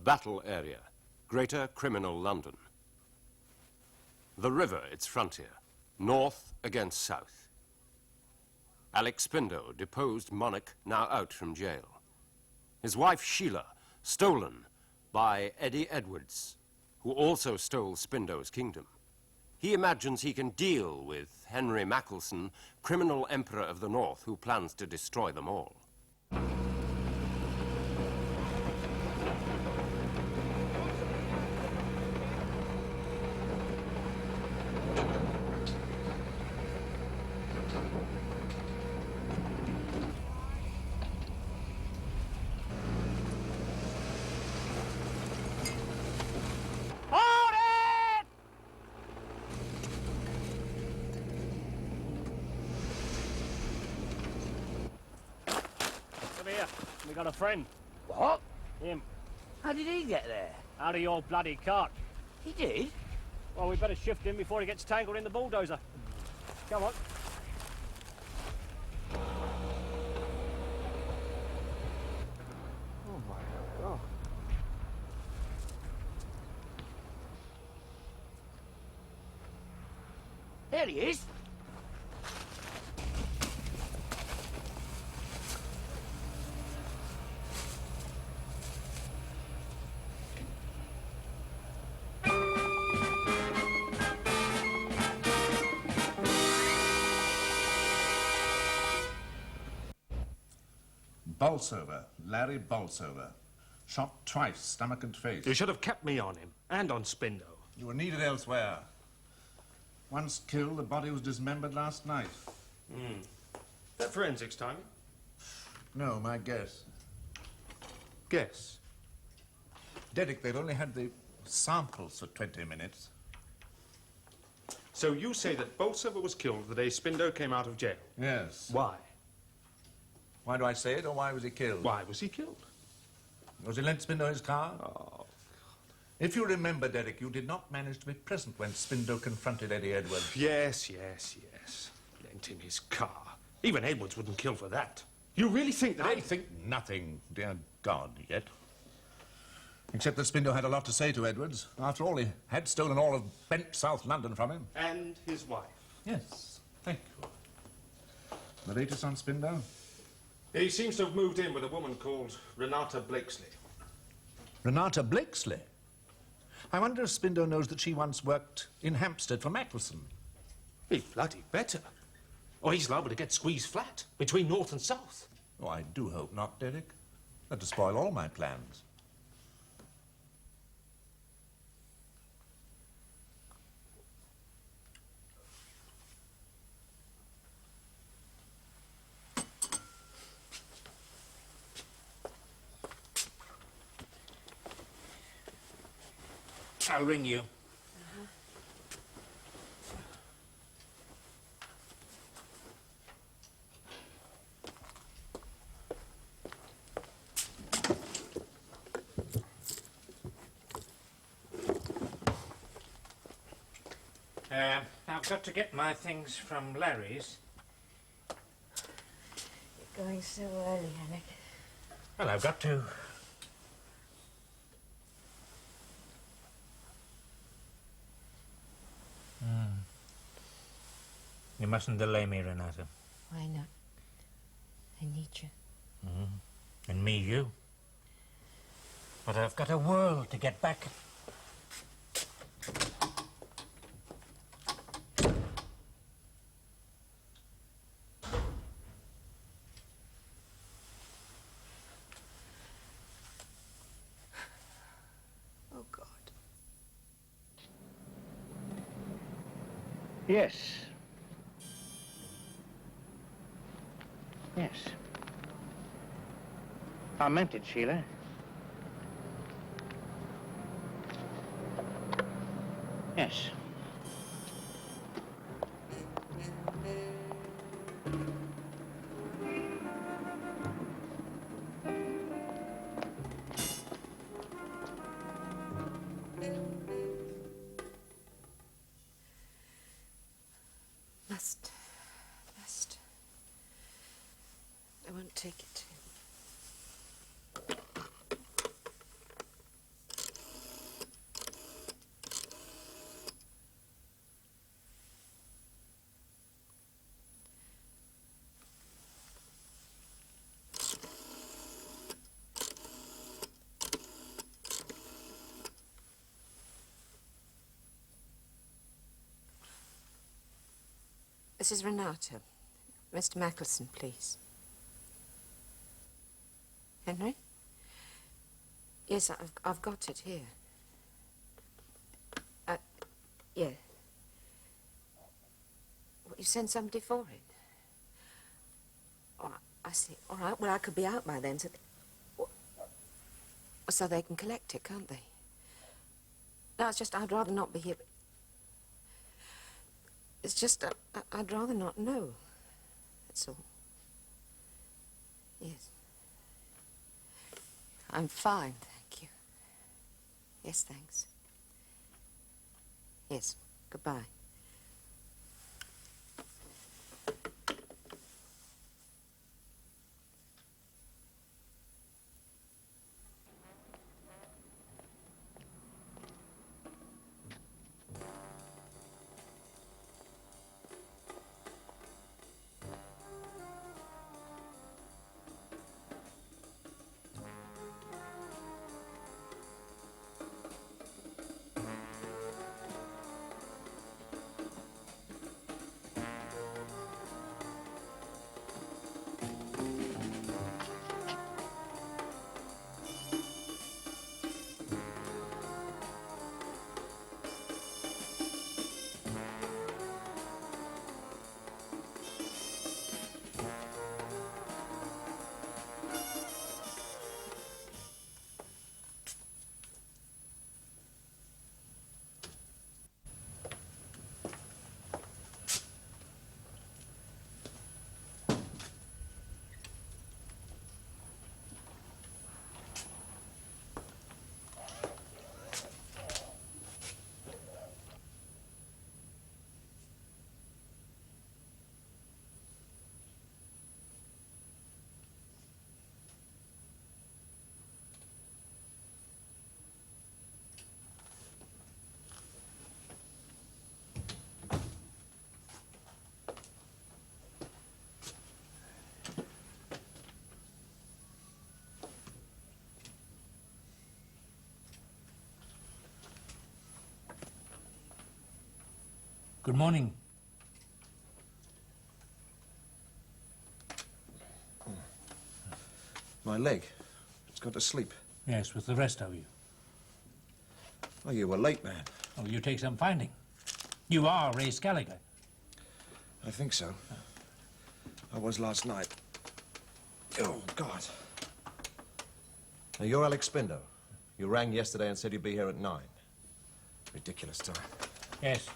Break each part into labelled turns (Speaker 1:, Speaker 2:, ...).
Speaker 1: battle area, Greater Criminal London. The river its frontier, north against south. Alex Spindoe, deposed monarch, now out from jail. His wife Sheila, stolen by Eddie Edwards, who also stole Spindoe's kingdom. He imagines he can deal with Henry Mackelson, criminal emperor of the North, who plans to destroy them all.
Speaker 2: We got a friend.
Speaker 3: What?
Speaker 2: Him.
Speaker 3: How did he get there?
Speaker 2: Out of your bloody cart.
Speaker 3: He did?
Speaker 2: Well, we better shift him before he gets tangled in the bulldozer. Come on. Oh, my God.
Speaker 3: There he is.
Speaker 4: Bolsover, Larry Bolsover. Shot twice, stomach and face.
Speaker 5: You should have kept me on him, and on Spindoe.
Speaker 4: You were needed elsewhere. Once killed, the body was dismembered last night.
Speaker 5: That forensics time?
Speaker 4: No, my guess.
Speaker 5: Guess.
Speaker 4: Dedick, they've only had the samples for 20 minutes.
Speaker 5: So you say that Bolsover was killed the day Spindoe came out of jail?
Speaker 4: Yes.
Speaker 5: Why?
Speaker 4: Why do I say it, or why was he killed?
Speaker 5: Why was he killed?
Speaker 4: Was he lent Spindoe his car?
Speaker 5: Oh,
Speaker 4: If you remember, Dedick, you did not manage to be present when Spindoe confronted Eddie Edwards.
Speaker 5: yes. Lent him his car. Even Edwards wouldn't kill for that. You really think that...
Speaker 4: I think nothing, dear God, yet. Except that Spindoe had a lot to say to Edwards. After all, he had stolen all of bent South London from him.
Speaker 5: And his wife.
Speaker 4: Yes, thank you. The latest on Spindoe?
Speaker 5: He seems to have moved in with a woman called Renata Blakesley.
Speaker 4: Renata Blakesley? I wonder if Spindoe knows that she once worked in Hampstead for Mackelson.
Speaker 5: He bloody better. Or he's liable to get squeezed flat between north and south.
Speaker 4: Oh, I do hope not, Dedick. That'd spoil all my plans.
Speaker 3: I'll ring you. I've got to get my things from Larry's.
Speaker 6: You're going so early, Alec.
Speaker 3: Well, I've got to. You mustn't delay me, Renata.
Speaker 6: Why not? I need you.
Speaker 3: And me, you. But I've got a world to get back.
Speaker 6: Oh, God.
Speaker 3: Yes. Yes. I meant it, Sheila. Yes.
Speaker 6: Must. I won't take it. This is Renata. Mr. Mackelson, please. Henry? Yes, I've got it here. Yeah. Well, you sent somebody for it? Oh, I see. All right, well, I could be out by then, so they can collect it, can't they? No, it's just I'd rather not be here. It's just I'd rather not know. That's all. Yes. I'm fine, thank you. Yes, thanks. Yes, goodbye.
Speaker 3: Good morning.
Speaker 7: My leg. It's got to sleep.
Speaker 3: Yes, with the rest of you.
Speaker 7: Oh, you were late, man.
Speaker 3: Oh, you take some finding. You are Ray Scaliger.
Speaker 7: I think so. I was last night. Oh, God. Now, you're Alex Spindoe. You rang yesterday and said you'd be here at 9. Ridiculous time.
Speaker 3: Yes.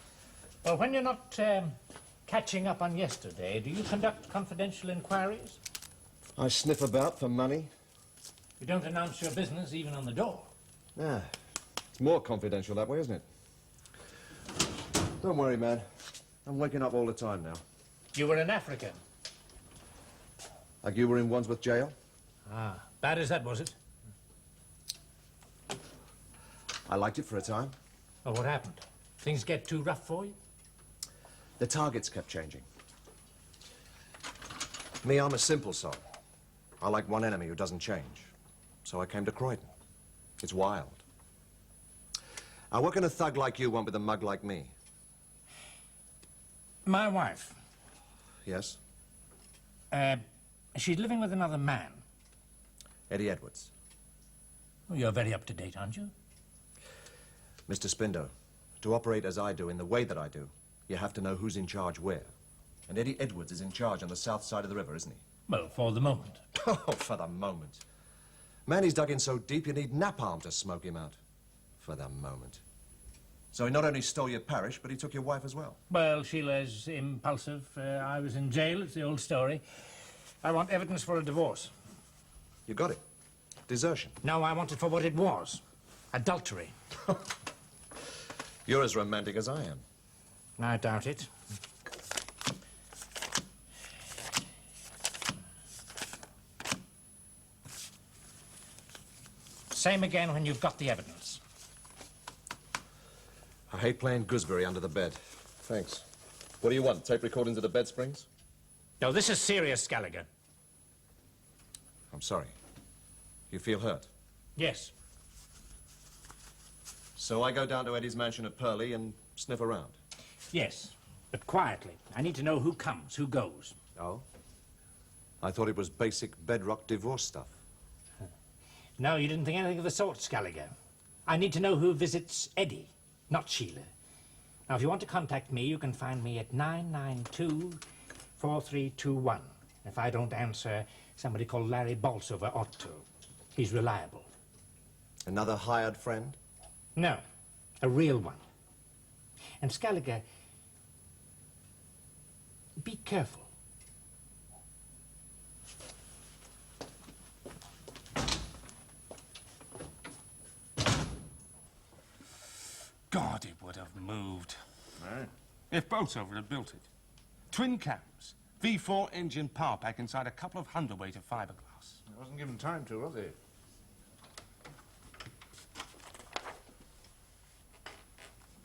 Speaker 3: Well, when you're not catching up on yesterday, do you conduct confidential inquiries?
Speaker 7: I sniff about for money.
Speaker 3: You don't announce your business even on the door.
Speaker 7: Yeah. It's more confidential that way, isn't it? Don't worry, man. I'm waking up all the time now.
Speaker 3: You were in Africa.
Speaker 7: Like you were in Wandsworth jail?
Speaker 3: Ah, bad as that, was it?
Speaker 7: I liked it for a time.
Speaker 3: Oh, what happened? Things get too rough for you?
Speaker 7: The targets kept changing. Me, I'm a simple soul. I like one enemy who doesn't change. So I came to Croydon. It's wild. What can a thug like you want with a mug like me?
Speaker 3: My wife,
Speaker 7: Yes?
Speaker 3: she's living with another man.
Speaker 7: Eddie Edwards.
Speaker 3: Oh, you're very up to date, aren't you?
Speaker 7: Mr. Spindoe, to operate as I do in the way that I do, you have to know who's in charge where. And Eddie Edwards is in charge on the south side of the river, isn't he?
Speaker 3: Well, for the moment.
Speaker 7: Oh, for the moment. Man, he's dug in so deep you need napalm to smoke him out. For the moment. So he not only stole your parish, but he took your wife as well.
Speaker 3: Well, Sheila's impulsive. I was in jail. It's the old story. I want evidence for a divorce.
Speaker 7: You got it. Desertion.
Speaker 3: No, I want it for what it was. Adultery.
Speaker 7: You're as romantic as I am.
Speaker 3: I doubt it. Same again when you've got the evidence.
Speaker 7: I hate playing gooseberry under the bed. Thanks. What do you want? Tape recordings of the bed springs?
Speaker 3: No, this is serious, Scaliger.
Speaker 7: I'm sorry. You feel hurt?
Speaker 3: Yes.
Speaker 7: So I go down to Eddie's mansion at Purley and sniff around.
Speaker 3: Yes. But quietly. I need to know who comes, who goes.
Speaker 7: Oh? I thought it was basic bedrock divorce stuff.
Speaker 3: No, you didn't think anything of the sort, Scaliger. I need to know who visits Eddie, not Sheila. Now, if you want to contact me, you can find me at 992-4321. If I don't answer, somebody called Larry Bolsover ought to. He's reliable.
Speaker 7: Another hired friend?
Speaker 3: No, a real one. And Scaliger, be careful.
Speaker 5: God, it would have moved. Right. If Bolsover had built it. Twin cams, V4 engine power pack inside a couple of hundredweight of fiberglass.
Speaker 4: He wasn't given time to, was he?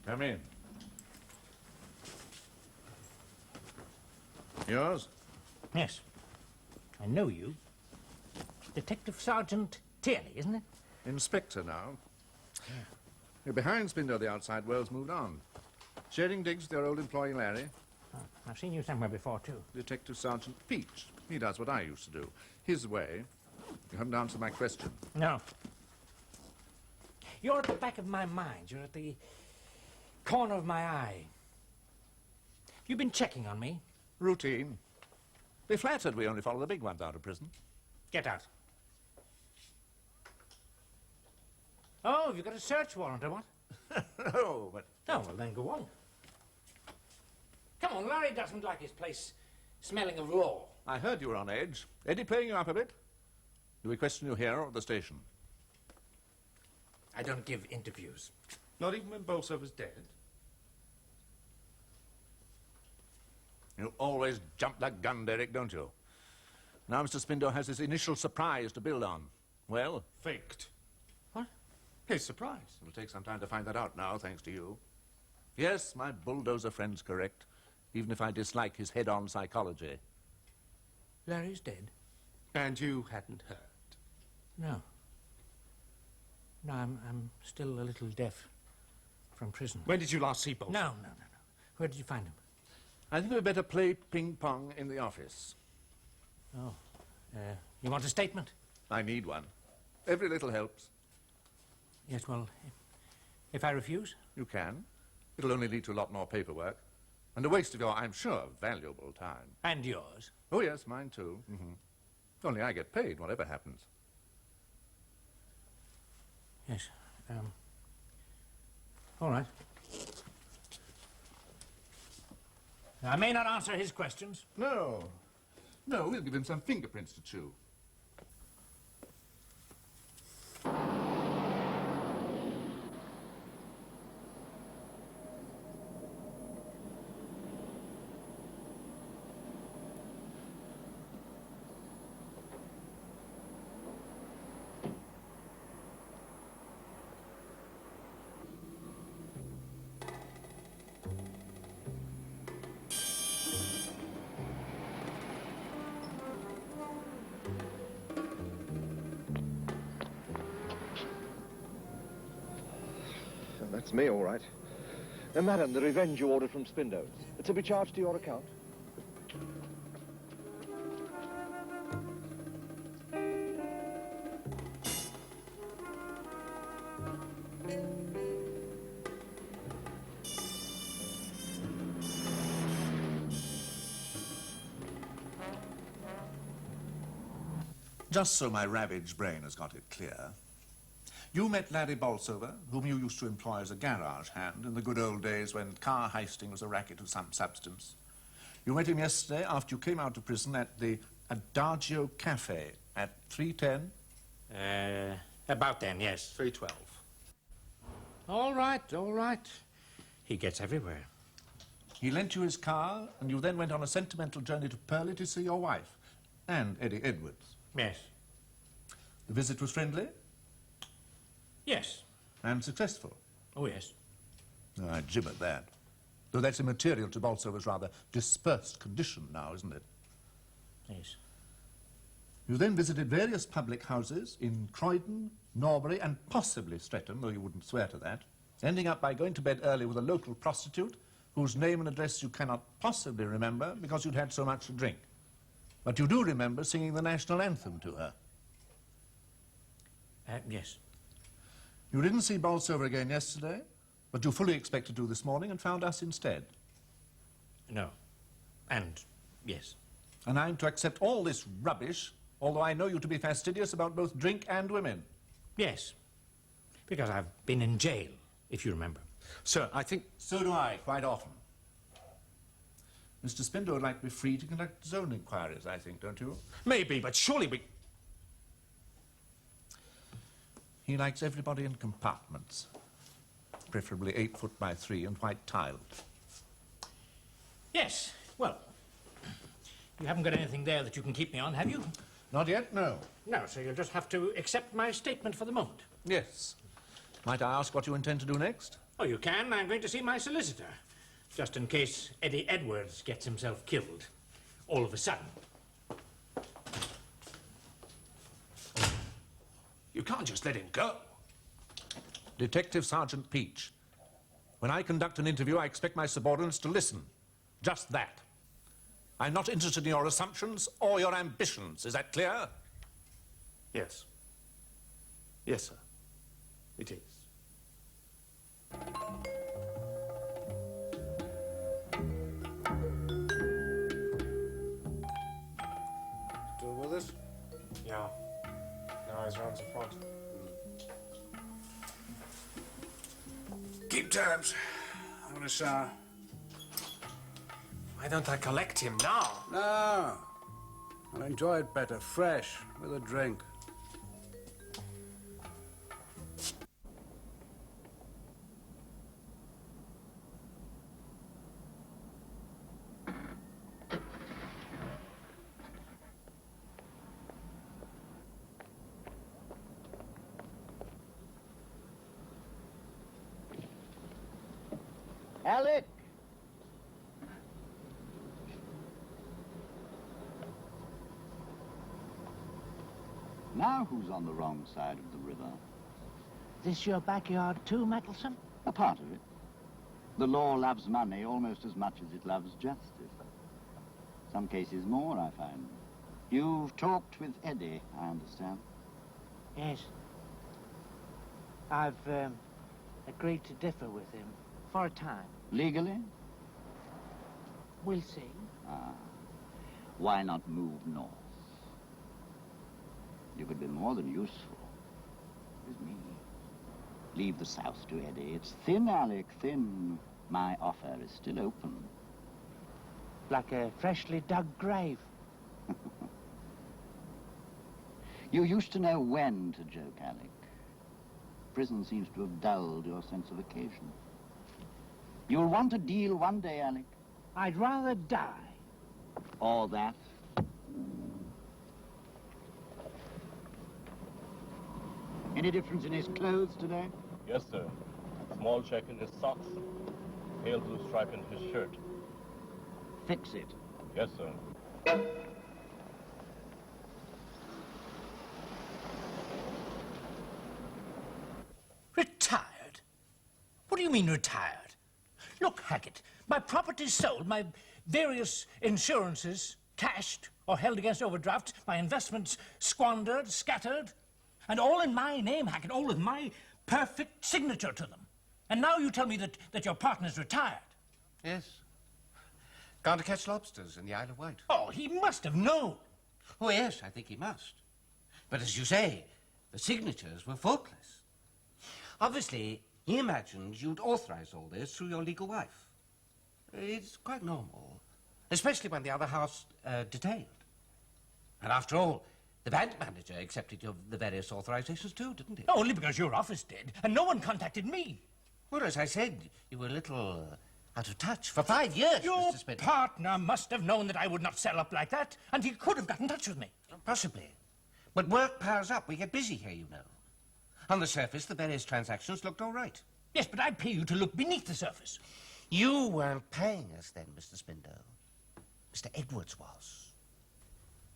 Speaker 4: Come in. Yours?
Speaker 3: Yes, I know you. Detective Sergeant Tierney, isn't it?
Speaker 4: Inspector now. You're behind Spindoe. The outside world's moved on. Sharing digs with your old employee, Larry.
Speaker 3: Oh, I've seen you somewhere before, too.
Speaker 4: Detective Sergeant Peach. He does what I used to do. His way. You haven't answered my question.
Speaker 3: No. You're at the back of my mind. You're at the corner of my eye. You've been checking on me.
Speaker 4: Routine. Be flattered we only follow the big ones out of prison.
Speaker 3: Get out. Oh, have you got a search warrant or what?
Speaker 4: No, but...
Speaker 3: Oh, well, then go on. Come on, Larry doesn't like his place smelling of raw.
Speaker 4: I heard you were on edge. Eddie playing you up a bit? Do we question you here or at the station?
Speaker 3: I don't give interviews.
Speaker 5: Not even when Bolsover's dead.
Speaker 4: You always jump that gun, Derek, don't you? Now Mr. Spindoe has his initial surprise to build on. Well?
Speaker 5: Faked.
Speaker 3: What?
Speaker 5: His surprise.
Speaker 4: It'll take some time to find that out now, thanks to you. Yes, my bulldozer friend's correct, even if I dislike his head-on psychology.
Speaker 3: Larry's dead?
Speaker 5: And you hadn't heard.
Speaker 3: No. No, I'm still a little deaf from prison.
Speaker 5: When did you last see Bolsover?
Speaker 3: No. Where did you find him?
Speaker 4: I think we'd better play ping-pong in the office.
Speaker 3: Oh. You want a statement?
Speaker 4: I need one. Every little helps.
Speaker 3: Yes, well, if I refuse?
Speaker 4: You can. It'll only lead to a lot more paperwork. And a waste of your, I'm sure, valuable time.
Speaker 3: And yours?
Speaker 4: Oh, yes, mine too. Mm-hmm. Only I get paid, whatever happens.
Speaker 3: Yes. All right. I may not answer his questions.
Speaker 4: No, we'll give him some fingerprints to chew.
Speaker 8: That's me, all right. Madam, the revenge you ordered from Spindoe. To be charged to your account.
Speaker 4: Just so my ravaged brain has got it clear, you met Larry Bolsover, whom you used to employ as a garage hand in the good old days when car heisting was a racket of some substance. You met him yesterday after you came out of prison at the Adagio Cafe at 3:10?
Speaker 3: About then, yes.
Speaker 5: 3:12.
Speaker 3: All right. He gets everywhere.
Speaker 4: He lent you his car, and you then went on a sentimental journey to Purley to see your wife and Eddie Edwards.
Speaker 3: Yes.
Speaker 4: The visit was friendly
Speaker 3: Yes.
Speaker 4: and successful.
Speaker 3: Oh, yes.
Speaker 4: Oh, I jib at that. Though that's immaterial to Bolsover's rather dispersed condition now, isn't it?
Speaker 3: Yes.
Speaker 4: You then visited various public houses in Croydon, Norbury, and possibly Streatham, though you wouldn't swear to that, ending up by going to bed early with a local prostitute, whose name and address you cannot possibly remember because you'd had so much to drink. But you do remember singing the national anthem to her.
Speaker 3: Yes.
Speaker 4: You didn't see Bolsover again yesterday, but you fully expect to do this morning and found us instead.
Speaker 3: No. And yes.
Speaker 4: And I'm to accept all this rubbish, although I know you to be fastidious about both drink and women.
Speaker 3: Yes. Because I've been in jail, if you remember.
Speaker 5: Sir, I think...
Speaker 4: So do I, quite often. Mr. Spindoe would like to be free to conduct his own inquiries, I think, don't you?
Speaker 5: Maybe, but surely we...
Speaker 4: He likes everybody in compartments, preferably 8 foot by 3 and white tiled.
Speaker 3: Yes. Well, you haven't got anything there that you can keep me on, have you?
Speaker 4: Not yet, no.
Speaker 3: No, so you'll just have to accept my statement for the moment.
Speaker 4: Yes. Might I ask what you intend to do next?
Speaker 3: Oh, you can. I'm going to see my solicitor, just in case Eddie Edwards gets himself killed all of a sudden.
Speaker 5: You can't just let him go.
Speaker 4: Detective Sergeant Peach. When I conduct an interview, I expect my subordinates to listen. Just that. I'm not interested in your assumptions or your ambitions. Is that clear?
Speaker 5: Yes. Yes, sir. It is.
Speaker 9: Still with us?
Speaker 5: Yeah. Now he's round the front.
Speaker 9: Keep tabs. I want a shower.
Speaker 5: Why don't I collect him now?
Speaker 9: No. I'll enjoy it better, fresh, with a drink.
Speaker 10: Alec! Now who's on the wrong side of the river?
Speaker 11: This your backyard too, Mackelson?
Speaker 10: A part of it. The law loves money almost as much as it loves justice. Some cases more, I find. You've talked with Eddie, I understand.
Speaker 11: Yes. I've agreed to differ with him for a time.
Speaker 10: Legally?
Speaker 11: We'll see.
Speaker 10: Why not move north? You could be more than useful with me. Leave the south to Eddie. It's thin, Alec, thin. My offer is still open.
Speaker 11: Like a freshly dug grave.
Speaker 10: You used to know when to joke, Alec. Prison seems to have dulled your sense of occasion. You'll want a deal one day, Alec.
Speaker 11: I'd rather die.
Speaker 10: Or that. Any difference in his clothes today?
Speaker 12: Yes, sir. Small check in his socks. Pale blue stripe in his shirt.
Speaker 10: Fix it.
Speaker 12: Yes, sir.
Speaker 3: Retired? What do you mean retired? Look, Hackett, my property's sold, my various insurances cashed or held against overdrafts, my investments squandered, scattered, and all in my name, Hackett, all with my perfect signature to them. And now you tell me that your partner's retired.
Speaker 5: Yes. Gone to catch lobsters in the Isle of Wight.
Speaker 3: Oh, he must have known.
Speaker 5: Oh, yes, I think he must. But as you say, the signatures were faultless. Obviously, he imagined you'd authorize all this through your legal wife. It's quite normal, especially when the other half's detained. And after all, the bank manager accepted the various authorizations too, didn't he?
Speaker 3: Only because your office did, and no one contacted me.
Speaker 5: Well, as I said, you were a little out of touch for 5 years,
Speaker 3: Your
Speaker 5: Mr. Spindoe.
Speaker 3: partner must have known that I would not sell up like that, and he could have got in touch with me.
Speaker 5: Possibly. But work piles up. We get busy here, you know. On the surface, the various transactions looked all right.
Speaker 3: Yes, but I pay you to look beneath the surface.
Speaker 5: You weren't paying us then, Mr. Spindoe. Mr. Edwards was.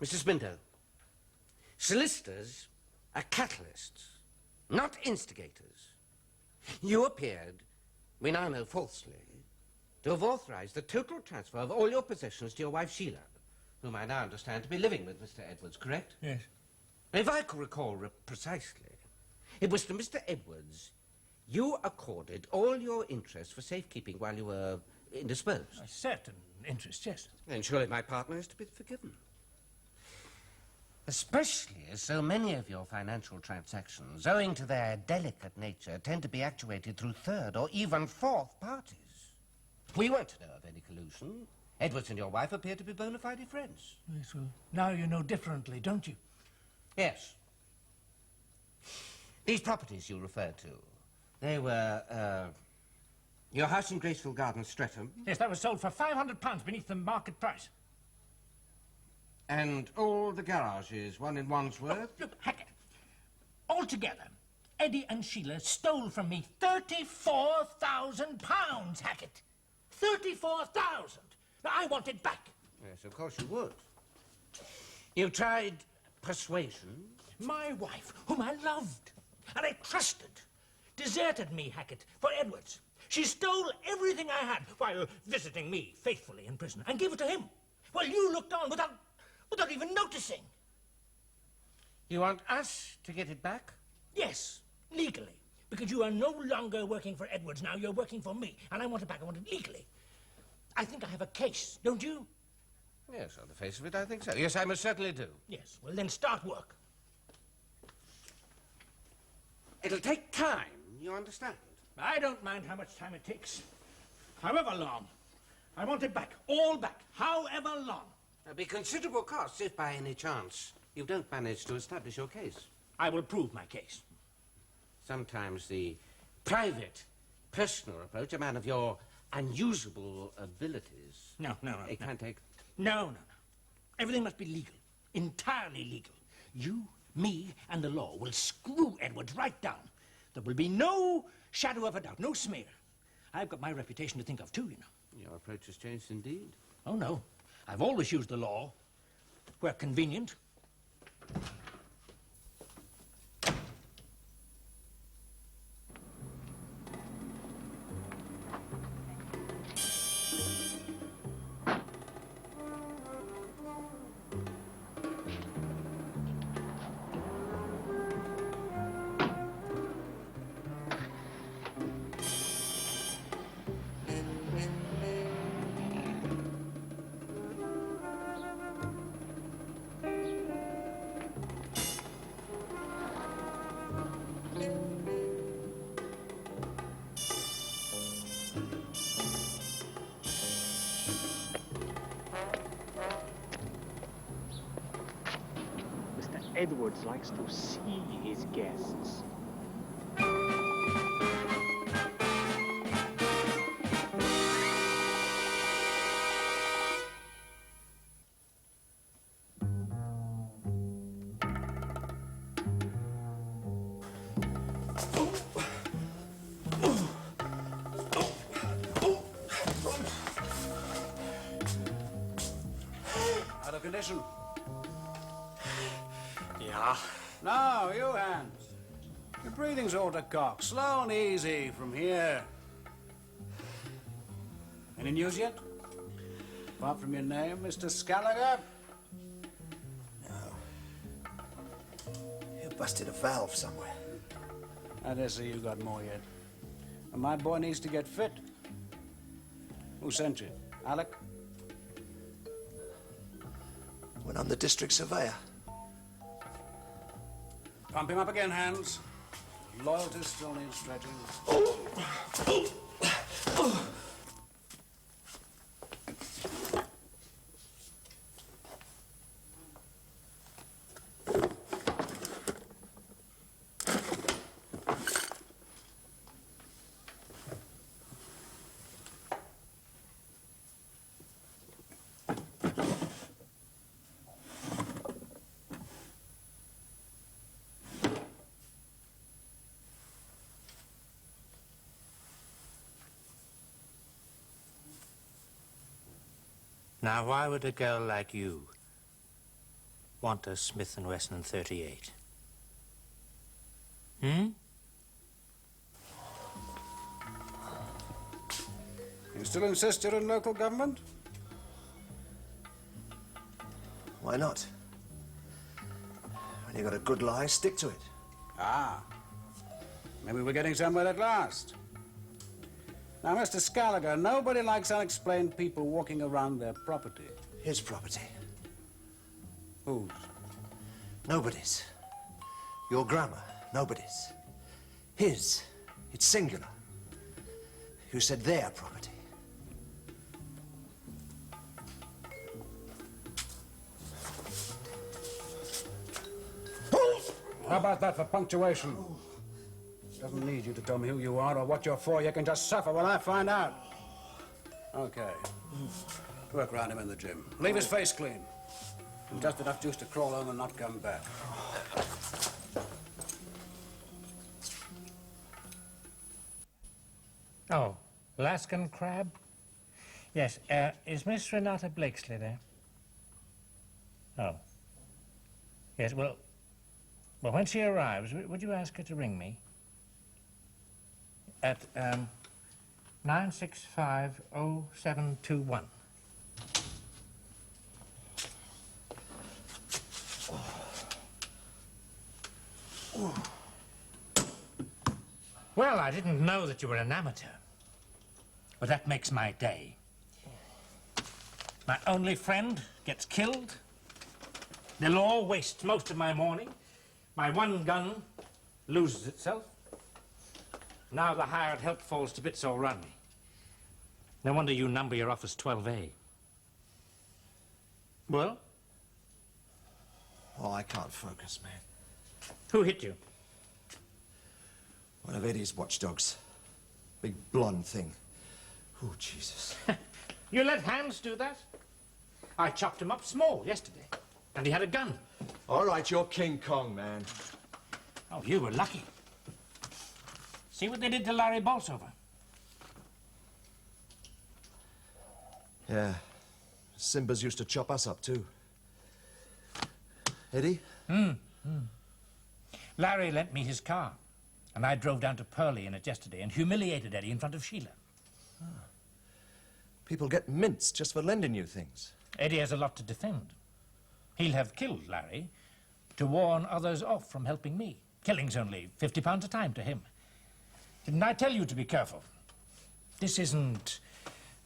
Speaker 5: Mr. Spindoe, solicitors are catalysts, not instigators. You appeared, we now know falsely, to have authorized the total transfer of all your possessions to your wife, Sheila, whom I now understand to be living with Mr. Edwards, correct?
Speaker 3: Yes.
Speaker 5: If I can recall precisely, it was to Mr. Edwards you accorded all your interest for safekeeping while you were indisposed.
Speaker 3: A certain interest, yes.
Speaker 5: Then surely my partner is to be forgiven. Especially as so many of your financial transactions, owing to their delicate nature, tend to be actuated through third or even fourth parties. We weren't to know of any collusion. Edwards and your wife appear to be bona fide friends.
Speaker 3: Yes, well, now you know differently, don't you?
Speaker 5: Yes. These properties you referred to, they were, your house in Graceful Gardens, Streatham.
Speaker 3: Yes, that was sold for £500 beneath the market price.
Speaker 5: And all the garages, one in Wandsworth.
Speaker 3: Look, Hackett, altogether, Eddie and Sheila stole from me £34,000, Hackett. 34,000. Now, I want it back.
Speaker 5: Yes, of course you would. You tried persuasion.
Speaker 3: My wife, whom I loved and I trusted, deserted me, Hackett, for Edwards. She stole everything I had while visiting me faithfully in prison and gave it to him. Well, you looked on without even noticing.
Speaker 5: You want us to get it back?
Speaker 3: Yes, legally. Because you are no longer working for Edwards now, you're working for me. And I want it back, I want it legally. I think I have a case, don't you?
Speaker 5: Yes, on the face of it, I think so. Yes, I most certainly do.
Speaker 3: Yes, well then start work.
Speaker 5: It'll take time, you understand?
Speaker 3: I don't mind how much time it takes. However long. I want it back, all back, however long.
Speaker 5: There'll be considerable costs if by any chance you don't manage to establish your case.
Speaker 3: I will prove my case.
Speaker 5: Sometimes the private, personal approach, a man of your unusable abilities...
Speaker 3: No.
Speaker 5: It can't take...
Speaker 3: No. Everything must be legal, entirely legal. You, me, and the law will screw Edwards right down. There will be no shadow of a doubt, no smear. I've got my reputation to think of, too, you know.
Speaker 5: Your approach has changed indeed.
Speaker 3: Oh, no. I've always used the law where convenient.
Speaker 11: Edwards likes to see his guests.
Speaker 9: Out of condition.
Speaker 2: Yeah.
Speaker 9: Now, you hands. Your breathing's all to cock. Slow and easy from here. Any news yet? Apart from your name, Mr. Scallagher?
Speaker 13: No. You busted a valve somewhere.
Speaker 9: I dare say you got more yet. And my boy needs to get fit. Who sent you? Alec?
Speaker 13: When I'm the district surveyor.
Speaker 9: Pump him up again, Hans. Loyalty still needs stretching.
Speaker 3: Now, why would a girl like you want a Smith & Wesson 38?
Speaker 9: You still insist you're in local government?
Speaker 13: Why not? When you got a good lie, stick to it.
Speaker 9: Ah. Maybe we're getting somewhere at last. Now, Mr. Scaliger, nobody likes unexplained people walking around their property.
Speaker 13: His property.
Speaker 9: Whose?
Speaker 13: Nobody's. Your grammar, nobody's. His. It's singular. You said their property.
Speaker 9: How about that for punctuation? Doesn't need you to tell me who you are or what you're for. You can just suffer while I find out. Okay. Work round him in the gym. Leave his face clean. And just enough juice to crawl home and not come back.
Speaker 3: Oh, Alaskan crab? Yes, is Miss Renata Blakesley there? Oh. Yes, well, when she arrives, would you ask her to ring me? At 9650721. Well, I didn't know that you were an amateur. But that makes my day. My only friend gets killed. The law wastes most of my morning. My one gun loses itself. Now the hired help falls to bits all round me. No wonder you number your office 12A. Well?
Speaker 13: Oh, I can't focus, man.
Speaker 3: Who hit you?
Speaker 13: One of Eddie's watchdogs. Big blonde thing. Oh, Jesus.
Speaker 3: You let Hans do that? I chopped him up small yesterday, and he had a gun.
Speaker 7: All right, you're King Kong, man.
Speaker 3: Oh, you were lucky. See what they did to Larry Bolsover?
Speaker 7: Yeah. Simbas used to chop us up, too. Eddie?
Speaker 3: Larry lent me his car, and I drove down to Purley in it yesterday and humiliated Eddie in front of Sheila.
Speaker 7: People get minced just for lending you things.
Speaker 3: Eddie has a lot to defend. He'll have killed Larry to warn others off from helping me. Killing's only £50 a time to him. Didn't I tell you to be careful? This isn't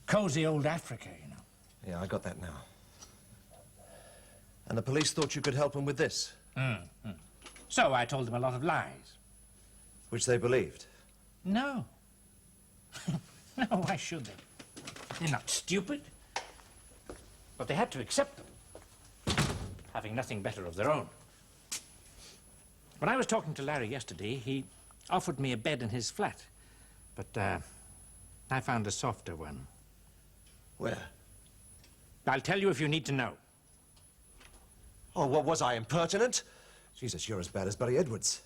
Speaker 3: cozy old Africa, you know.
Speaker 7: Yeah, I got that now. And the police thought you could help them with this?
Speaker 3: So I told them a lot of lies.
Speaker 7: Which they believed?
Speaker 3: No. No, why should they? They're not stupid. But they had to accept them, having nothing better of their own. When I was talking to Larry yesterday, he offered me a bed in his flat. But I found a softer one.
Speaker 13: Where?
Speaker 3: I'll tell you if you need to know.
Speaker 7: Oh, what was I, impertinent? Jesus, you're as bad as Barry Edwards.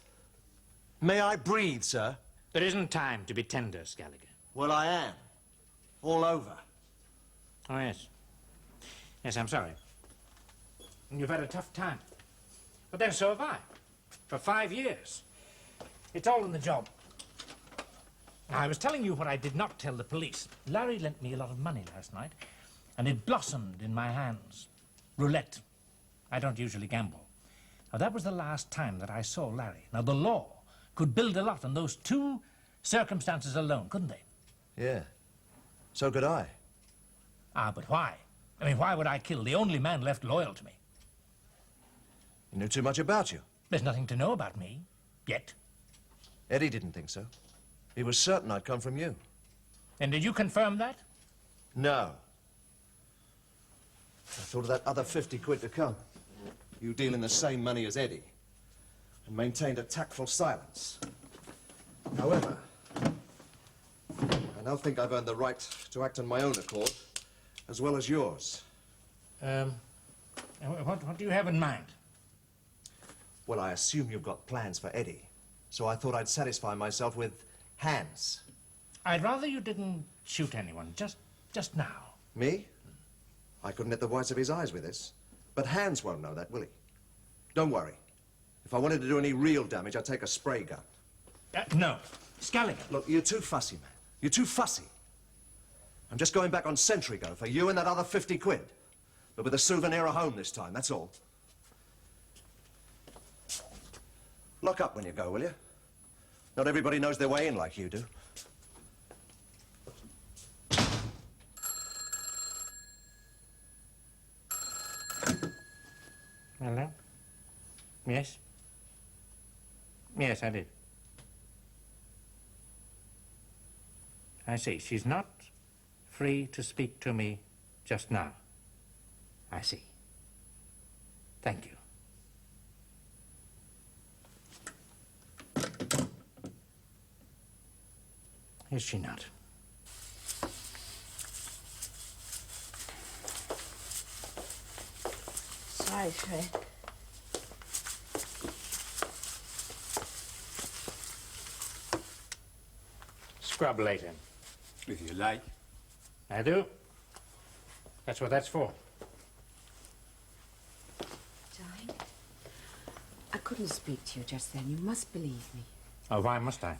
Speaker 7: May I breathe, sir?
Speaker 3: There isn't time to be tender, Scaliger.
Speaker 13: Well, I am. All over.
Speaker 3: Oh, yes. Yes, I'm sorry. You've had a tough time. But then so have I. For 5 years. It's all in the job. Now, I was telling you what I did not tell the police. Larry lent me a lot of money last night, and it blossomed in my hands. Roulette. I don't usually gamble. Now, that was the last time that I saw Larry. Now, the law could build a lot on those two circumstances alone, couldn't they?
Speaker 7: Yeah. So could I.
Speaker 3: Ah, but why? I mean, why would I kill the only man left loyal to me?
Speaker 7: You knew too much about you.
Speaker 3: There's nothing to know about me. Yet.
Speaker 7: Eddie didn't think so. He was certain I'd come from you.
Speaker 3: And did you confirm that?
Speaker 7: No. I thought of that other 50 quid to come. You deal in the same money as Eddie. And maintained a tactful silence. However, I now think I've earned the right to act on my own accord, as well as yours.
Speaker 3: What do you have in mind?
Speaker 7: Well, I assume you've got plans for Eddie, so I thought I'd satisfy myself with Hans.
Speaker 3: I'd rather you didn't shoot anyone, just now.
Speaker 7: Me? I couldn't hit the whites of his eyes with this. But Hans won't know that, will he? Don't worry. If I wanted to do any real damage, I'd take a spray gun.
Speaker 3: No. Scaliger.
Speaker 7: Look, you're too fussy, man. You're too fussy. I'm just going back on sentry go for you and that other 50 quid. But with a souvenir at home this time, that's all. Lock up when you go, will you? Not everybody knows their way in like you do.
Speaker 3: Hello? Yes? Yes, I did. I see. She's not free to speak to me just now. I see. Thank you. Is she not?
Speaker 6: Sorry, Fred.
Speaker 3: Scrub later.
Speaker 9: If you like.
Speaker 3: I do. That's what that's for.
Speaker 6: Darling, I couldn't speak to you just then. You must believe me.
Speaker 3: Oh, why must I?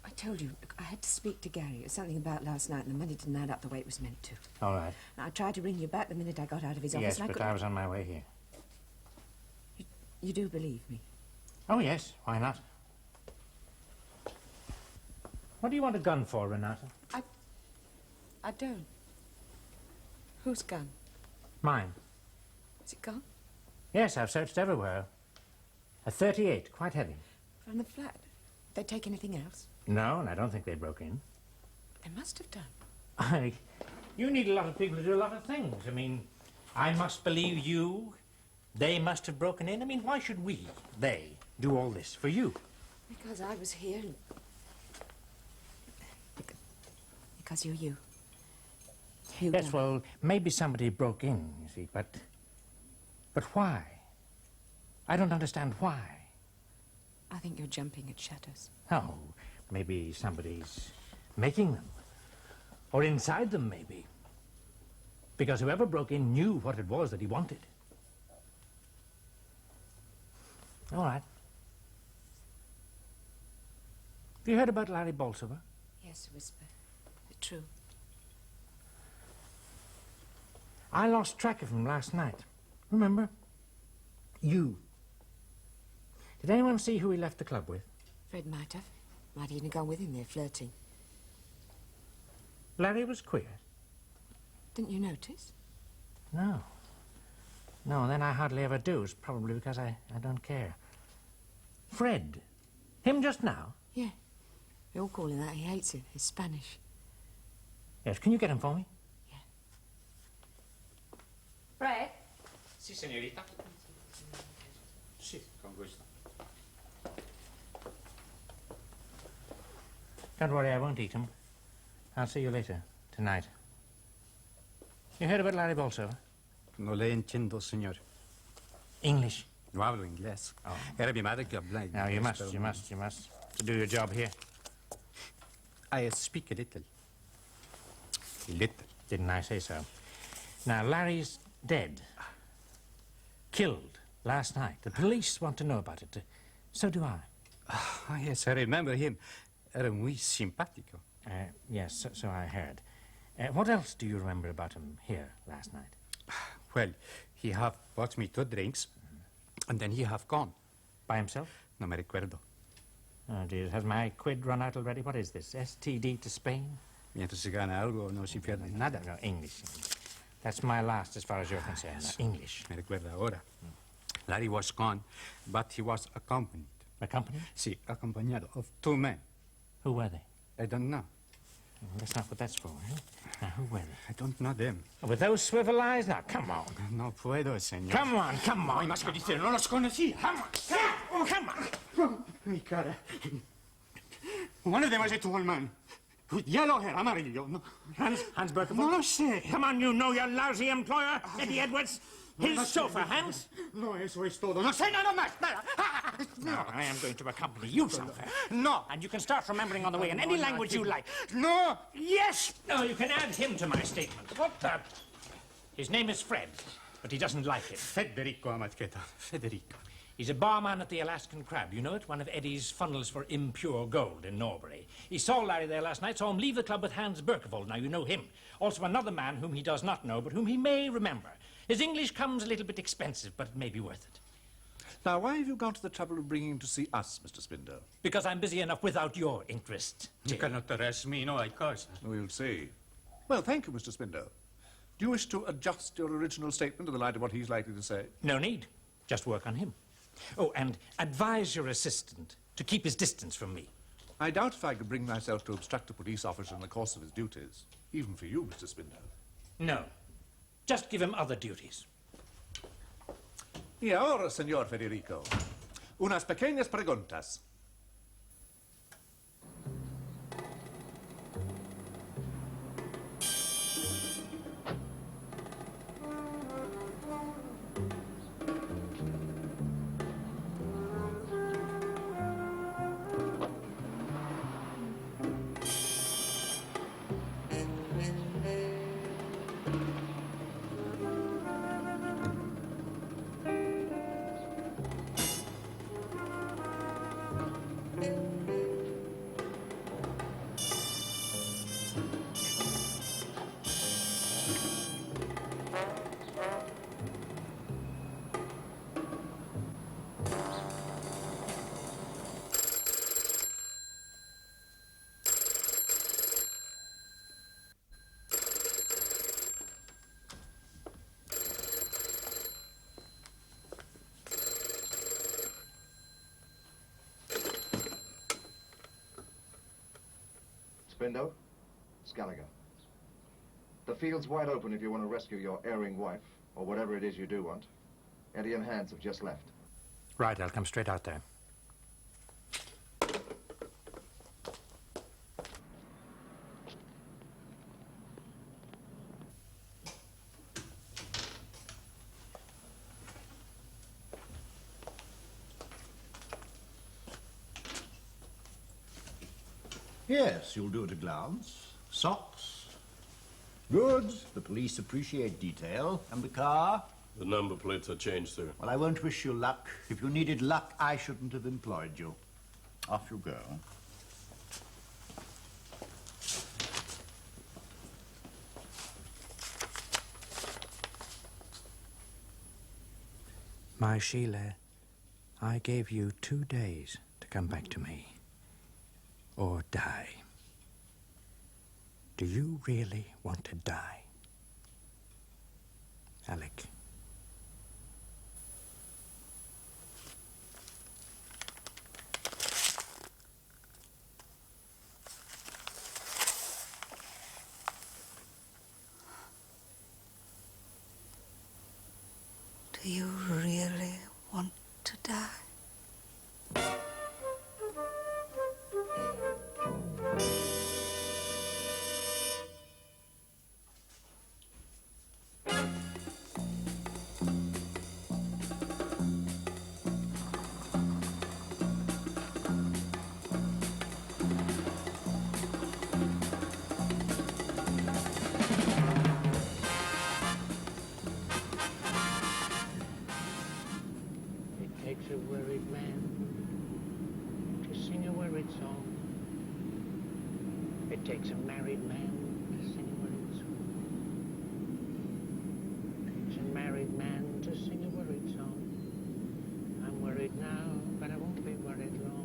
Speaker 6: I told you, look, I had to speak to Gary. It was something about last night, and the money didn't add up the way it was meant to.
Speaker 3: All right.
Speaker 6: And I tried to ring you back the minute I got out of his office.
Speaker 3: Yes,
Speaker 6: and
Speaker 3: but I was on my way here.
Speaker 6: You do believe me?
Speaker 3: Oh, yes. Why not? What do you want a gun for, Renata?
Speaker 6: I don't. Whose gun?
Speaker 3: Mine.
Speaker 6: Is it gone?
Speaker 3: Yes, I've searched everywhere. A .38, quite heavy.
Speaker 6: From the flat. They take anything else?
Speaker 3: No, and I don't think they broke in.
Speaker 6: They must have done.
Speaker 3: You need a lot of people to do a lot of things. I mean, I must believe you. They must have broken in. I mean, why should we, they, do all this for you?
Speaker 6: Because I was here and... Because you're you.
Speaker 3: Yes, well, maybe somebody broke in, you see, but why? I don't understand why.
Speaker 6: I think you're jumping at shadows.
Speaker 3: Oh, maybe somebody's making them. Or inside them, maybe. Because whoever broke in knew what it was that he wanted. All right. Have you heard about Larry Bolsover?
Speaker 6: Yes, whisper. True.
Speaker 3: I lost track of him last night. Remember? You. Did anyone see who he left the club with?
Speaker 6: Fred might have. Might even have gone with him there, flirting.
Speaker 3: Larry was queer.
Speaker 6: Didn't you notice?
Speaker 3: No. No, and then I hardly ever do. It's probably because I don't care. Fred. Him just now?
Speaker 6: Yeah. They all call him that. He hates it. He's Spanish.
Speaker 3: Yes, can you get him for me?
Speaker 6: Yeah.
Speaker 14: Fred?
Speaker 3: Si, señorita. Si, con gusto. Don't worry, I won't eat him. I'll see you later, tonight. You heard about Larry Bolsover?
Speaker 9: No le entiendo, señor.
Speaker 3: English?
Speaker 9: No hablo inglés. Oh. Era mi madre que habla inglés.
Speaker 3: No, you must. To do your job here.
Speaker 9: I speak a little. Little.
Speaker 3: Didn't I say so? Now, Larry's dead. Killed last night. The police want to know about it. So do I.
Speaker 9: Yes, I remember him. Era muy simpático.
Speaker 3: Yes, so I heard. What else do you remember about him here last night?
Speaker 9: Well, he have bought me 2 drinks, and then he have gone.
Speaker 3: By himself?
Speaker 9: No me recuerdo.
Speaker 3: Oh, dear. Has my quid run out already? What is this? STD to Spain?
Speaker 9: Mientras se gana algo, no se pierde nada.
Speaker 3: No, English. That's my last as far as you're concerned.
Speaker 9: Yes.
Speaker 3: No, English.
Speaker 9: Me recuerda ahora. Larry was gone, but he was accompanied.
Speaker 3: Accompanied?
Speaker 9: Sí, acompañado of 2 men.
Speaker 3: Who were they?
Speaker 9: I don't know.
Speaker 3: Well, that's not what that's for, eh? Now, who were they?
Speaker 9: I don't know them.
Speaker 3: With those swivel eyes? Now, come on.
Speaker 9: No puedo, señor.
Speaker 3: Come on.
Speaker 9: No hay más que decir, no los conocía.
Speaker 3: Come on.
Speaker 9: Mi cara. One of them was a tall man. With yellow hair, amarillo. No.
Speaker 3: Hans Berkeford?
Speaker 9: No lo sé.
Speaker 3: Come on, you know your lousy employer, Eddie Edwards. His chauffeur, Hans.
Speaker 9: No, eso es todo. No sé nada más. Nada.
Speaker 3: No, I am going to accompany you somewhere.
Speaker 9: No.
Speaker 3: And you can start remembering on the way in any language you like.
Speaker 9: No.
Speaker 3: Yes. No, you can add him to my statement. What the? His name is Fred, but he doesn't like it.
Speaker 9: Federico Amaschetta. Federico.
Speaker 3: He's a barman at the Alaskan Crab. You know it? One of Eddie's funnels for impure gold in Norbury. He saw Larry there last night, saw him leave the club with Hans Berkevold. Now, you know him. Also another man whom he does not know, but whom he may remember. His English comes a little bit expensive, but it may be worth it.
Speaker 4: Now, why have you gone to the trouble of bringing him to see us, Mr. Spindoe?
Speaker 3: Because I'm busy enough without your interest.
Speaker 14: You cannot arrest me, no, I can't.
Speaker 4: We'll see. Well, thank you, Mr. Spindoe. Do you wish to adjust your original statement in the light of what he's likely to say?
Speaker 3: No need. Just work on him. Oh, and advise your assistant to keep his distance from me.
Speaker 4: I doubt if I could bring myself to obstruct a police officer in the course of his duties, even for you, Mr. Spindoe.
Speaker 3: No. Just give him other duties.
Speaker 4: Y ahora, señor Federico, unas pequeñas preguntas.
Speaker 8: Spindoe, Scaliger. The field's wide open if you want to rescue your erring wife, or whatever it is you do want. Eddie and Hans have just left.
Speaker 3: Right, I'll come straight out there.
Speaker 15: Yes, you'll do at a glance. Socks. Good. The police appreciate detail. And the car?
Speaker 12: The number plates are changed, sir.
Speaker 15: Well, I won't wish you luck. If you needed luck, I shouldn't have employed you. Off you go.
Speaker 3: My Sheila, I gave you 2 days to come back to me. Or die. Do you really want to die? Alec.
Speaker 16: Do you really want to die?
Speaker 11: Takes a worried man to sing a worried song. It takes a married man to sing a worried song. It takes a married man to sing a worried song. I'm worried now, but I won't be worried long.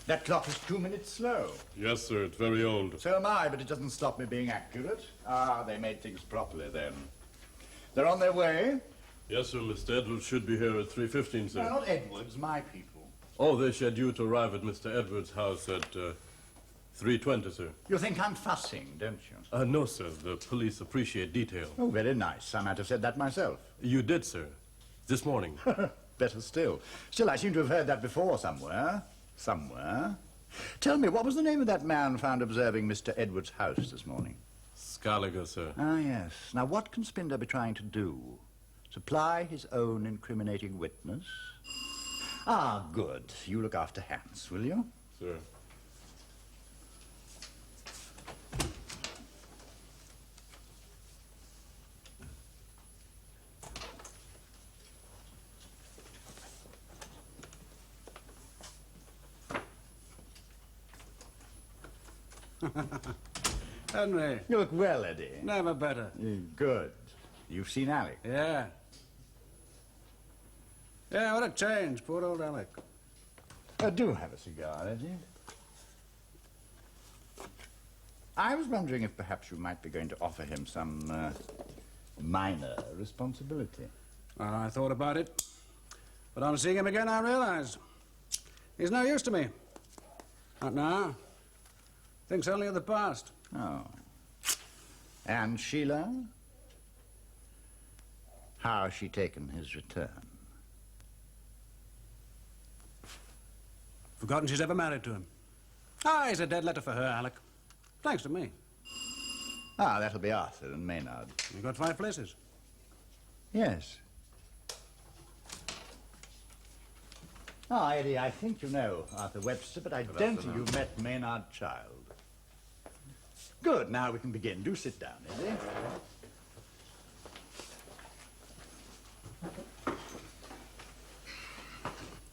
Speaker 15: That clock is 2 minutes slow.
Speaker 12: Yes, sir, it's very old.
Speaker 15: So am I, but it doesn't stop me being accurate. Ah, they made things properly then. They're on their way?
Speaker 12: Yes, sir, Mr. Edwards should be here at 3:15, sir.
Speaker 15: No, not Edwards, my people.
Speaker 12: Oh, they're scheduled to arrive at Mr. Edwards' house at 3:20, sir.
Speaker 15: You think I'm fussing, don't you?
Speaker 12: No, sir. The police appreciate detail.
Speaker 15: Oh, very nice. I might have said that myself.
Speaker 12: You did, sir. This morning.
Speaker 15: Better still. Still, I seem to have heard that before somewhere. Somewhere. Tell me, what was the name of that man found observing Mr. Edwards' house this morning?
Speaker 12: Scaliger, sir.
Speaker 15: Ah, yes. Now, what can Spindoe be trying to do? Supply his own incriminating witness? Ah, good. You look after Hans, will you?
Speaker 12: Sir.
Speaker 9: Henry.
Speaker 15: You look well, Eddie.
Speaker 9: Never better.
Speaker 15: Good. You've seen Alec?
Speaker 9: Yeah. Yeah, what a change, poor old Alec.
Speaker 15: Do have a cigar, Eddie. I was wondering if perhaps you might be going to offer him some minor responsibility.
Speaker 9: Well, I thought about it. But on seeing him again, I realized he's no use to me. Not now. Thinks only of the past.
Speaker 15: Oh. And Sheila? How has she taken his return?
Speaker 9: Forgotten she's ever married to him. Ah, he's a dead letter for her, Alec. Thanks to me.
Speaker 15: Ah, that'll be Arthur and Maynard.
Speaker 9: You've got 5 places.
Speaker 15: Yes. Ah, Eddie, I think you know Arthur Webster, but I don't think you've met Maynard Child. Good, now we can begin. Do sit down, Eddie.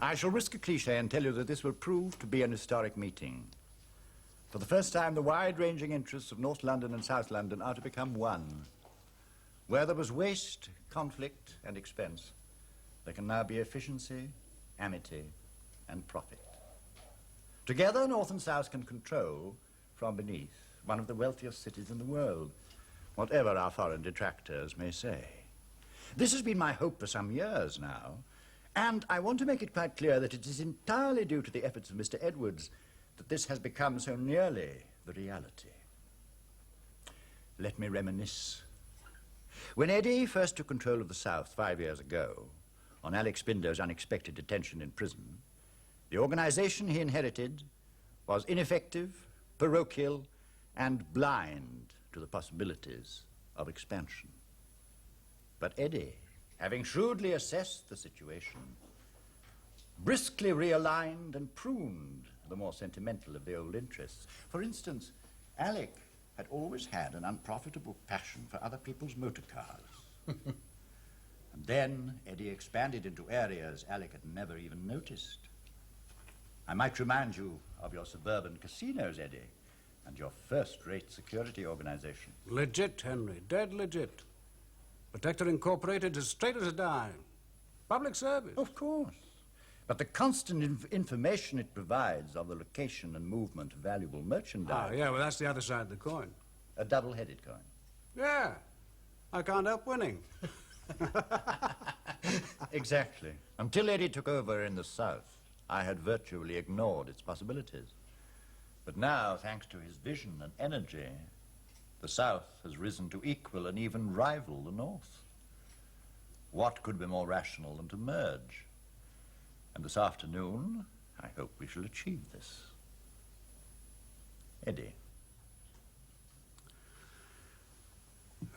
Speaker 15: I shall risk a cliché and tell you that this will prove to be an historic meeting. For the first time, the wide-ranging interests of North London and South London are to become one. Where there was waste, conflict, and expense, there can now be efficiency, amity, and profit. Together, North and South can control, from beneath, one of the wealthiest cities in the world, whatever our foreign detractors may say. This has been my hope for some years now, and I want to make it quite clear that it is entirely due to the efforts of Mr. Edwards that this has become so nearly the reality. Let me reminisce. When Eddie first took control of the South 5 years ago, on Alec Spindoe's unexpected detention in prison, the organization he inherited was ineffective, parochial, and blind to the possibilities of expansion. But Eddie, having shrewdly assessed the situation, briskly realigned and pruned the more sentimental of the old interests. For instance, Alec had always had an unprofitable passion for other people's motor cars. And then Eddie expanded into areas Alec had never even noticed. I might remind you of your suburban casinos, Eddie, and your first-rate security organization.
Speaker 9: Legit, Henry, dead legit. Protector Incorporated as straight as a dime. Public service.
Speaker 15: Of course. But the constant information it provides of the location and movement of valuable merchandise...
Speaker 9: Ah, yeah, well, that's the other side of the coin.
Speaker 15: A double-headed coin.
Speaker 9: Yeah. I can't help winning.
Speaker 15: Exactly. Until Eddie took over in the South, I had virtually ignored its possibilities. But now, thanks to his vision and energy, the South has risen to equal and even rival the North. What could be more rational than to merge? And this afternoon, I hope we shall achieve this. Eddie.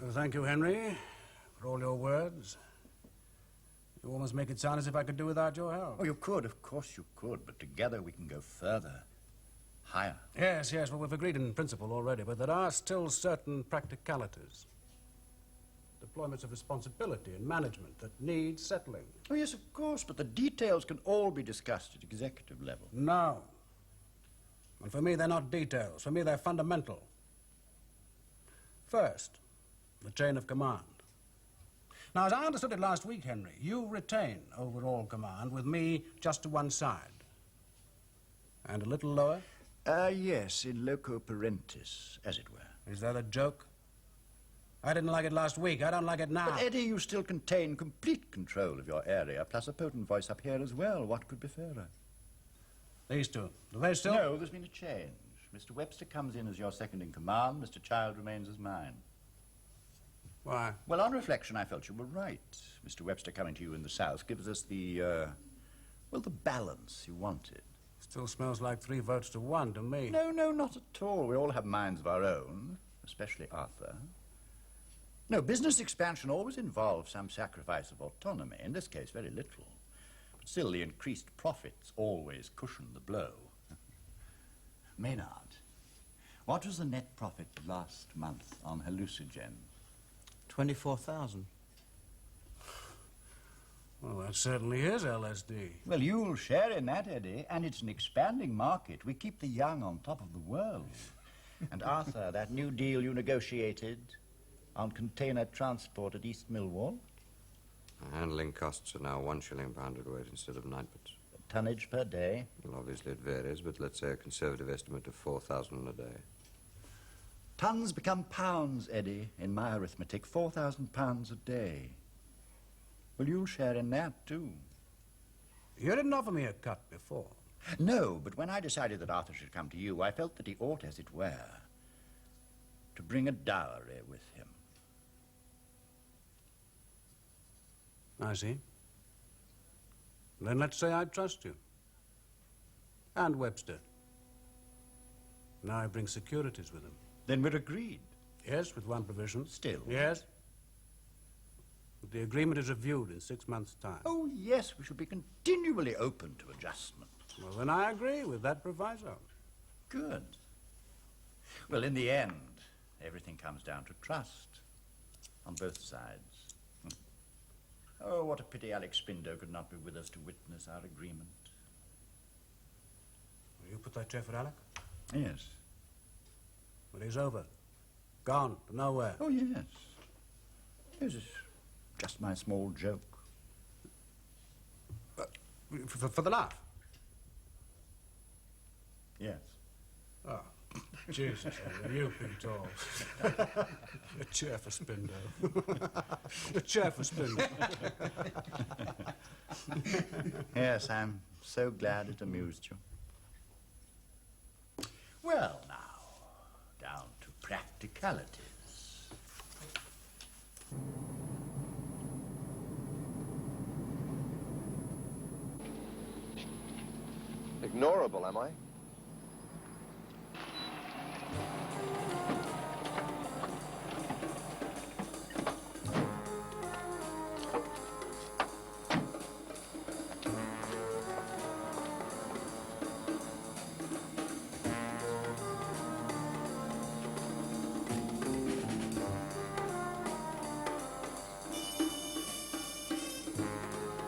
Speaker 9: Well, thank you, Henry, for all your words. You almost make it sound as if I could do without your help.
Speaker 15: Oh, you could, of course you could, but together we can go further, higher.
Speaker 9: Yes, yes, well, we've agreed in principle already, but there are still certain practicalities. Deployments of responsibility and management that need settling.
Speaker 15: Oh, yes, of course, but the details can all be discussed at executive level.
Speaker 9: No. And for me, they're not details. For me, they're fundamental. First, the chain of command. Now, as I understood it last week, Henry, you retain overall command with me just to one side. And a little lower?
Speaker 15: Yes, in loco parentis, as it were.
Speaker 9: Is that a joke? I didn't like it last week. I don't like it now.
Speaker 15: But, Eddie, you still contain complete control of your area, plus a potent voice up here as well. What could be fairer?
Speaker 9: These two. Do they still?
Speaker 15: No, there's been a change. Mr. Webster comes in as your second in command. Mr. Child remains as mine.
Speaker 9: Why?
Speaker 15: Well, on reflection, I felt you were right. Mr. Webster coming to you in the South gives us the, well, the balance you wanted.
Speaker 9: Still smells like 3 votes to 1 to me.
Speaker 15: No, no, not at all. We all have minds of our own, especially Arthur. No, business expansion always involves some sacrifice of autonomy. In this case, very little. Still, the increased profits always cushion the blow. Maynard, what was the net profit last month on hallucinogen?
Speaker 9: 24,000. Well, that certainly is LSD.
Speaker 15: Well, you'll share in that, Eddie, and it's an expanding market. We keep the young on top of the world. And Arthur, that new deal you negotiated on container transport at East Millwall?
Speaker 17: Handling costs are now 1 shilling per hundredweight instead of 9pence.
Speaker 15: Tonnage per day?
Speaker 17: Well, obviously it varies, but let's say a conservative estimate of 4,000 a day.
Speaker 15: Tons become pounds, Eddie, in my arithmetic. 4,000 pounds a day. Well, you'll share in that, too.
Speaker 9: You didn't offer me a cut before.
Speaker 15: No, but when I decided that Arthur should come to you, I felt that he ought, as it were, to bring a dowry with him.
Speaker 9: I see. Then let's say I trust you. And Webster. Now I bring securities with him.
Speaker 15: Then we're agreed.
Speaker 9: Yes, with one provision.
Speaker 15: Still?
Speaker 9: Yes. But the agreement is reviewed in 6 months' time.
Speaker 15: Oh, yes, we should be continually open to adjustment.
Speaker 9: Well, then I agree with that proviso.
Speaker 15: Good. Well, in the end, everything comes down to trust on both sides. Oh, what a pity Alex Spindoe could not be with us to witness our agreement.
Speaker 9: Will you put that chair for Alec?
Speaker 15: Yes.
Speaker 9: Well, he's over. Gone to nowhere.
Speaker 15: Oh, yes. It was just my small joke.
Speaker 9: For the laugh?
Speaker 15: Yes.
Speaker 9: Oh, Jesus, you've been tall. A chair for Spindoe. A chair for Spindoe.
Speaker 15: Yes, I'm so glad it amused you. Well, now, down to practicalities.
Speaker 8: Ignorable, am I?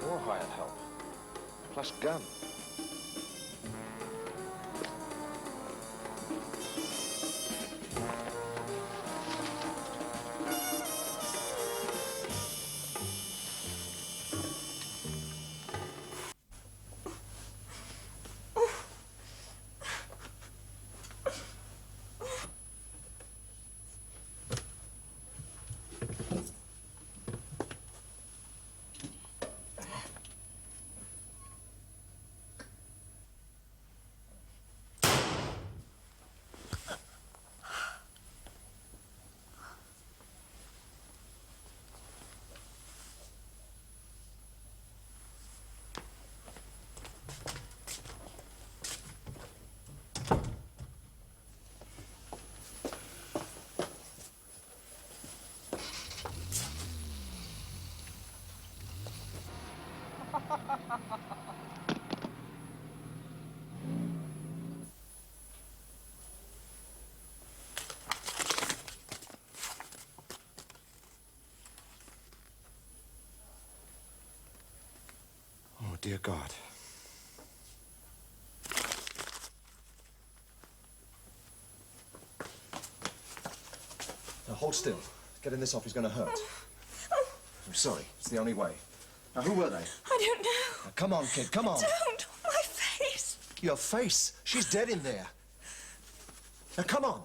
Speaker 8: More hired help. Plus gun.
Speaker 13: Oh, dear God. Now, hold still. Getting this off is going to hurt. I'm sorry. It's the only way. Now, who were they?
Speaker 6: I don't know.
Speaker 13: Now, come on, kid. Come on.
Speaker 6: Don't. My face.
Speaker 13: Your face. She's dead in there. Now, come on.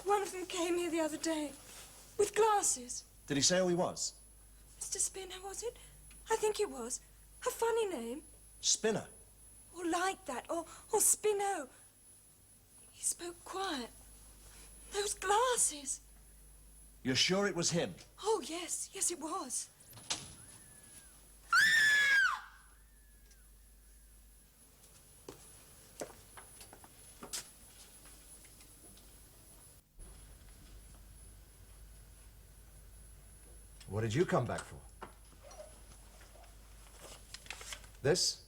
Speaker 6: One of them came here the other day with glasses.
Speaker 13: Did he say who he was?
Speaker 6: Mr. Spinner, was it? I think it was. A funny name.
Speaker 13: Spinner.
Speaker 6: Or like that. Or Spindoe. He spoke quiet. Those glasses.
Speaker 13: You're sure it was him?
Speaker 6: Oh, yes. Yes, it was.
Speaker 13: What did you come back for? This